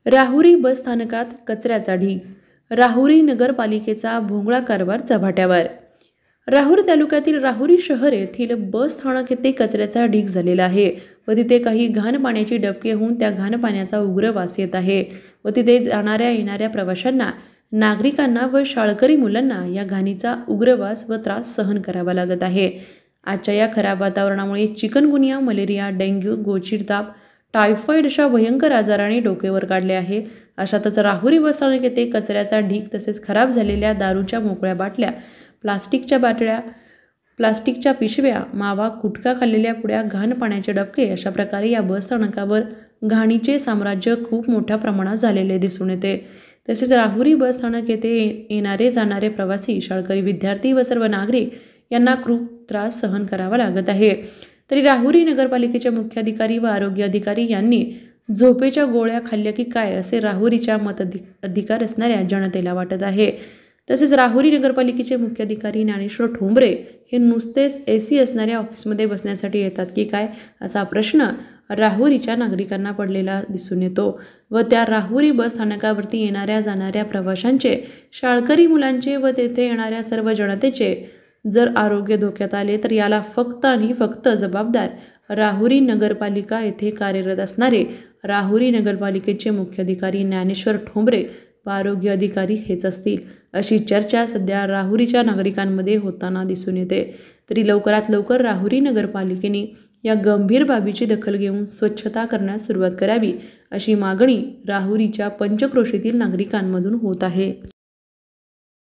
राहुरी बस स्थानकात कचऱ्याचा ढीग. राहुरी नगरपालिकेचा भोंगळा कारभार चव्हाट्यावर. राहुरी तालुक्यातील राहुरी शहर येथील बस स्थानक येथे कचऱ्याचा ढीग झालेला आहे व तिथे काही घाण पाण्याची डबके होऊन त्या घाण पाण्याचा उग्र वास येत आहे व तिथे जाणाऱ्या येणाऱ्या प्रवाशांना, नागरिकांना व शाळकरी मुलांना या घाणीचा उग्र वास व त्रास सहन करावा लागत आहे. आजच्या या खराब वातावरणामुळे चिकनगुनिया, मलेरिया, डेंग्यू, गोचीड ताप, टायफॉइड अशा भयंकर आजाराने डोकेवर काढले आहे. अशातच राहुरी बस स्थानक येथे कचऱ्याचा ढीग तसेच खराब झालेल्या दारूच्या मोकळ्या बाटल्या, प्लास्टिकच्या बाटल्या, प्लास्टिकच्या पिशव्या, मावा, गुटखा खाल्लेल्या पुड्या, घाण पाण्याचे डबके अशा प्रकारे या बस स्थानकावर घाणीचे साम्राज्य खूप मोठ्या प्रमाणात झालेले दिसून येते. तसेच राहुरी बस स्थानक येथे येणारे जाणारे प्रवासी, शाळकरी विद्यार्थी व सर्व नागरिक यांना खूप त्रास सहन करावा लागत आहे. तरी राहुरी नगरपालिकेचे मुख्याधिकारी व आरोग्य अधिकारी यांनी झोपेच्या गोळ्या खाल्ल्या की काय असे राहुरीच्या अधिकार असणाऱ्या जनतेला वाटत आहे. तसेच राहुरी नगरपालिकेचे मुख्याधिकारी ज्ञानेश्वर ठोंबरे हे नुसतेच AC असणाऱ्या ऑफिसमध्ये बसण्यासाठी येतात की काय असा प्रश्न राहुरीच्या नागरिकांना पडलेला दिसून येतो व त्या राहुरी बस स्थानकावरती येणाऱ्या जाणाऱ्या प्रवाशांचे, शाळकरी मुलांचे व तेथे येणाऱ्या सर्व जनतेचे जर आरोग्य धोक्यात आले तर याला फक्त आणि फक्त जबाबदार राहुरी नगरपालिका येथे कार्यरत असणारे राहुरी नगरपालिकेचे मुख्याधिकारी ज्ञानेश्वर ठोंबरे व आरोग्य अधिकारी हेच असतील, अशी चर्चा सध्या राहुरीच्या नागरिकांमध्ये होताना दिसून येते. तरी लवकरात लवकर राहुरी नगरपालिकेने या गंभीर बाबीची दखल घेऊन स्वच्छता करण्यास सुरुवात करावी अशी मागणी राहुरीच्या पंचक्रोशीतील नागरिकांमधून होत आहे.